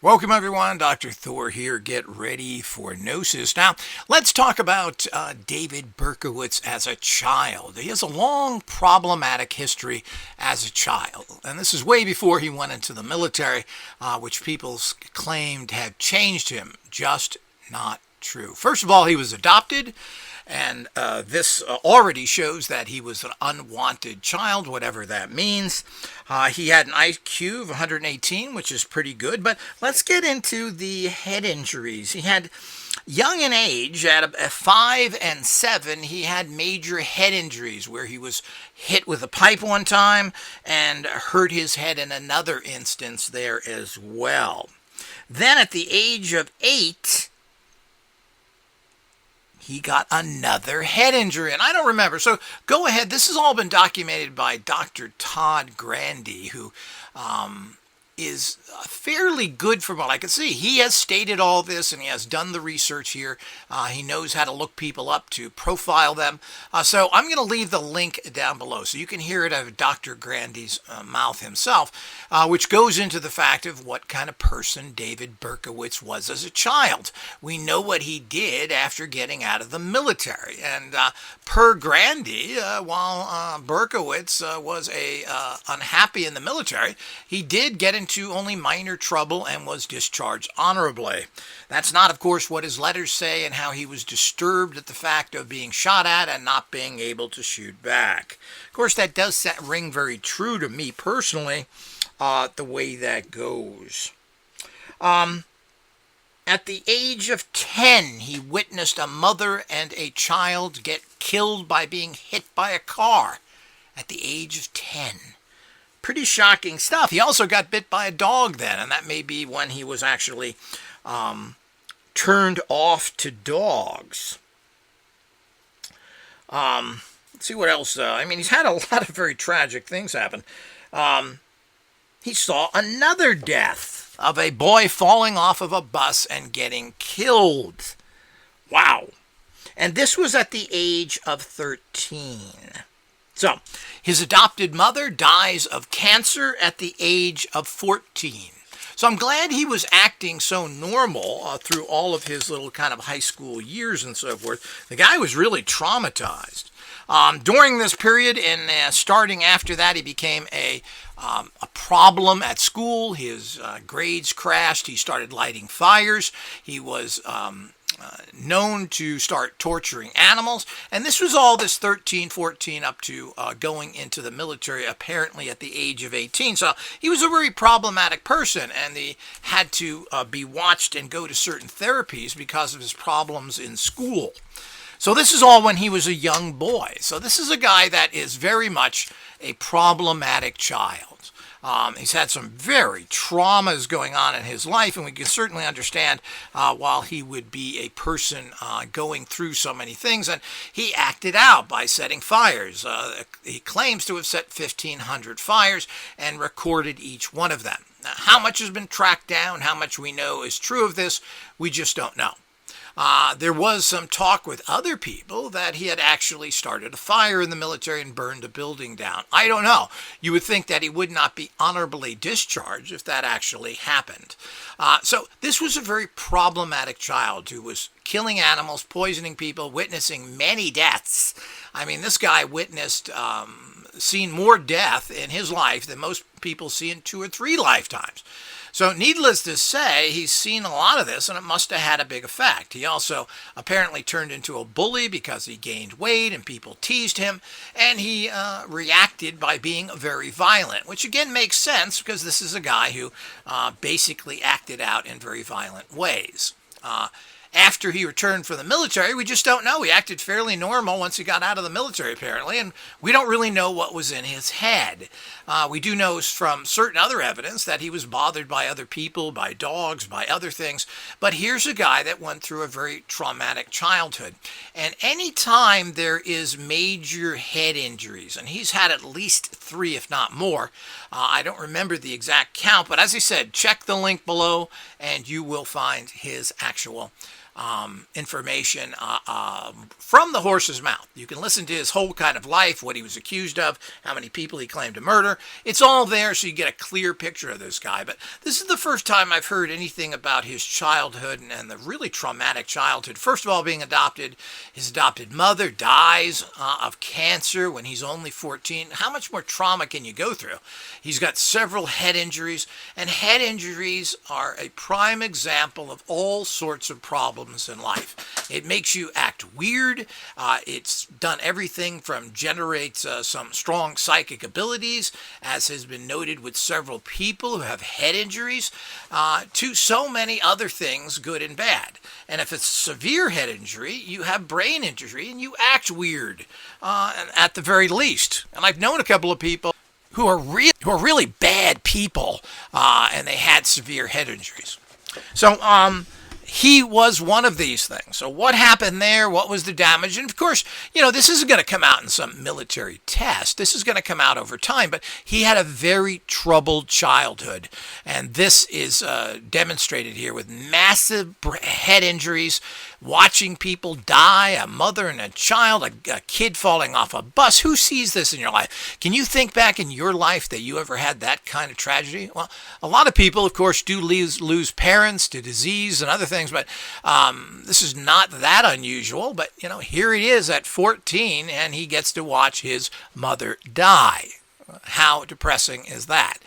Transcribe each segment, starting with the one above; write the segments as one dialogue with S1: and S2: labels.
S1: Welcome everyone, Dr. Thor here. Get ready for Gnosis. Now, let's talk about David Berkowitz as a child. He has a long problematic history as a child, and this is way before he went into the military, which people claimed had changed him. Just not true. First of all, he was adopted. And this already shows that he was an unwanted child, whatever that means. He had an IQ of 118, which is pretty good. But let's get into the head injuries. He had, young in age, at 5 and 7, he had major head injuries where he was hit with a pipe one time and hurt his head in another instance there as well. Then at the age of 8, he got another head injury, and I don't remember. So go ahead. This has all been documented by Dr. Todd Grandy, who is fairly good from what I can see. He has stated all this, and he has done the research here. He knows how to look people up to profile them. So I'm going to leave the link down below so you can hear it out of Dr. Grandy's mouth himself, which goes into the fact of what kind of person David Berkowitz was as a child. We know what he did after getting out of the military. And per Grandy, while Berkowitz was unhappy in the military, he did get into only minor trouble and was discharged honorably. That's not, of course, what his letters say and how he was disturbed at the fact of being shot at and not being able to shoot back. Of course, that does ring very true to me personally, the way that goes. At the age of 10, he witnessed a mother and a child get killed by being hit by a car. At the age of 10. Pretty shocking stuff. He also got bit by a dog then, and that may be when he was actually turned off to dogs. Let's see what else. He's had a lot of very tragic things happen. He saw another death of a boy falling off of a bus and getting killed. Wow. And this was at the age of 13. So, his adopted mother dies of cancer at the age of 14. So I'm glad he was acting so normal through all of his little kind of high school years and so forth. The guy was really traumatized. During this period and starting after that, he became a problem at school. His grades crashed. He started lighting fires. He was known to start torturing animals. And this was all this 13, 14 up to going into the military apparently at the age of 18. So he was a very problematic person, and he had to be watched and go to certain therapies because of his problems in school. So this is all when he was a young boy. So this is a guy that is very much a problematic child. He's had some very traumas going on in his life, and we can certainly understand while he would be a person going through so many things. And he acted out by setting fires. He claims to have set 1,500 fires and recorded each one of them. Now, how much has been tracked down, how much we know is true of this, we just don't know. There was some talk with other people that he had actually started a fire in the military and burned a building down. I don't know. You would think that he would not be honorably discharged if that actually happened. So this was a very problematic child who was killing animals, poisoning people, witnessing many deaths. I mean, this guy witnessed, seen more death in his life than most people see in 2 or 3 lifetimes. So needless to say, he's seen a lot of this, and it must have had a big effect. He also apparently turned into a bully because he gained weight and people teased him, and he reacted by being very violent, which again makes sense because this is a guy who basically acted out in very violent ways. After he returned from the military, we just don't know. He acted fairly normal once he got out of the military, apparently, and we don't really know what was in his head. We do know from certain other evidence that he was bothered by other people, by dogs, by other things, but here's a guy that went through a very traumatic childhood. And anytime there is major head injuries, and he's had at least 3, if not more, I don't remember the exact count, but as I said, check the link below, and you will find his actual information from the horse's mouth. You can listen to his whole kind of life, what he was accused of, how many people he claimed to murder. It's all there so you get a clear picture of this guy. But this is the first time I've heard anything about his childhood and the really traumatic childhood. First of all, being adopted. His adopted mother dies of cancer when he's only 14. How much more trauma can you go through? He's got several head injuries, and head injuries are a prime example of all sorts of problems in life. It makes you act weird. It's done everything from generates some strong psychic abilities, as has been noted with several people who have head injuries, to so many other things, good and bad. And if it's severe head injury, you have brain injury and you act weird, at the very least. And I've known a couple of people who are really bad people, and they had severe head injuries. So, he was one of these things. So what happened there? What was the damage? And of course, this isn't going to come out in some military test. This is going to come out over time. But he had a very troubled childhood. And this is demonstrated here with massive head injuries, watching people die, a mother and a child, a kid falling off a bus. Who sees this in your life? Can you think back in your life that you ever had that kind of tragedy? Well, a lot of people, of course, do lose parents to disease and other things. But this is not that unusual. But, here he is at 14, and he gets to watch his mother die. How depressing is that?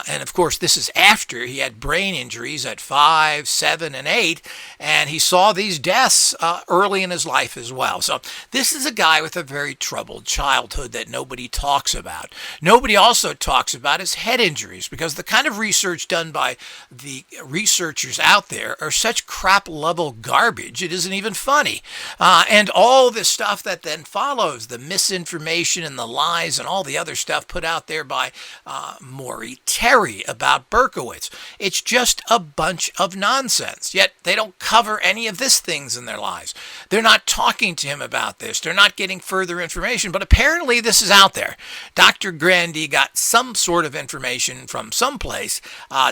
S1: And of course, this is after he had brain injuries at 5, 7, and 8, and he saw these deaths early in his life as well. So this is a guy with a very troubled childhood that nobody talks about. Nobody also talks about his head injuries, because the kind of research done by the researchers out there are such crap-level garbage, it isn't even funny. And all this stuff that then follows, the misinformation and the lies and all the other stuff put out there by Maury Terry about Berkowitz. It's just a bunch of nonsense. Yet they don't cover any of this things in their lives. They're not talking to him about this. They're not getting further information. But apparently this is out there. Dr. Grandy got some sort of information from someplace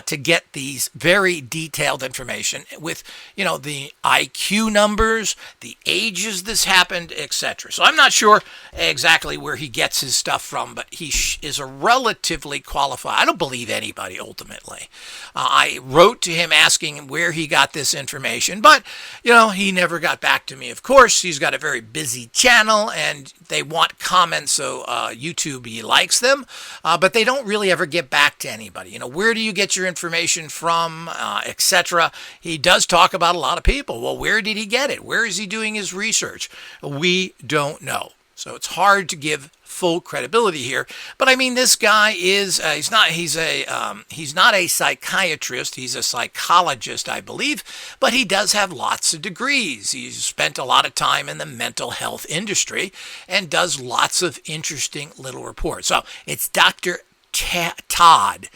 S1: to get these very detailed information with, the IQ numbers, the ages this happened, etc. So I'm not sure exactly where he gets his stuff from, but he is a relatively qualified. I don't believe anybody ultimately. I wrote to him asking him where he got this information, but he never got back to me. Of course, he's got a very busy channel and they want comments, so YouTube, he likes them, but they don't really ever get back to anybody. Where do you get your information from, etc. He does talk about a lot of people. Well, where did he get it? Where is he doing his research? We don't know. So it's hard to give full credibility here. But I mean, this guy is, he's not a psychiatrist. He's a psychologist, I believe, but he does have lots of degrees. He's spent a lot of time in the mental health industry and does lots of interesting little reports. So it's Dr. Todd, Todd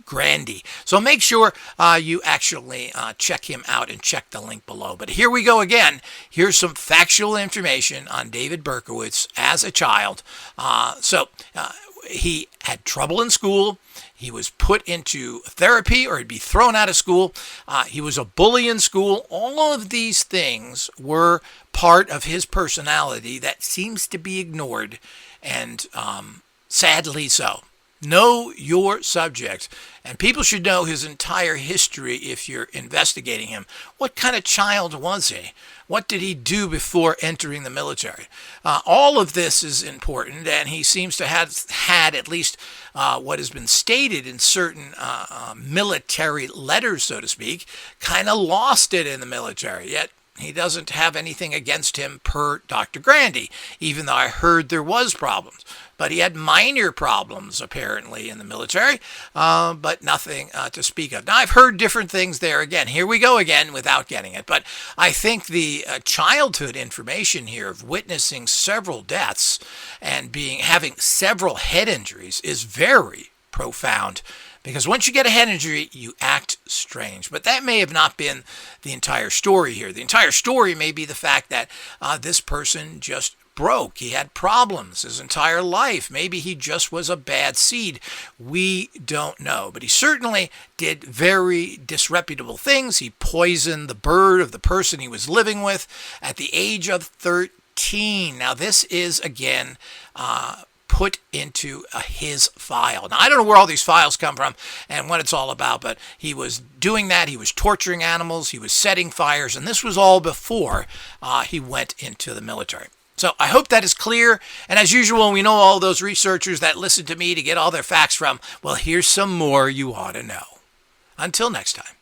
S1: Grandy. So make sure you actually check him out and check the link below. But here we go again. Here's some factual information on David Berkowitz as a child. He had trouble in school. He was put into therapy or he'd be thrown out of school. He was a bully in school. All of these things were part of his personality that seems to be ignored, and sadly so. Know your subject, and people should know his entire history if you're investigating him. What kind of child was he? What did he do before entering the military? All of this is important, and he seems to have had at least what has been stated in certain military letters, so to speak, kind of lost it in the military. Yet he doesn't have anything against him per Dr. Grandy, even though I heard there was problems. But he had minor problems, apparently, in the military, but nothing to speak of. Now, I've heard different things there again. Here we go again without getting it. But I think the childhood information here of witnessing several deaths and having several head injuries is very profound. Because once you get a head injury, you act strange. But that may have not been the entire story here. The entire story may be the fact that this person just broke. He had problems his entire life. Maybe he just was a bad seed. We don't know. But he certainly did very disreputable things. He poisoned the bird of the person he was living with at the age of 13. Now, this is, again, put into his file. Now, I don't know where all these files come from and what it's all about, but he was doing that. He was torturing animals. He was setting fires, and this was all before he went into the military. So I hope that is clear. And as usual, we know all those researchers that listen to me to get all their facts from. Well, here's some more you ought to know. Until next time.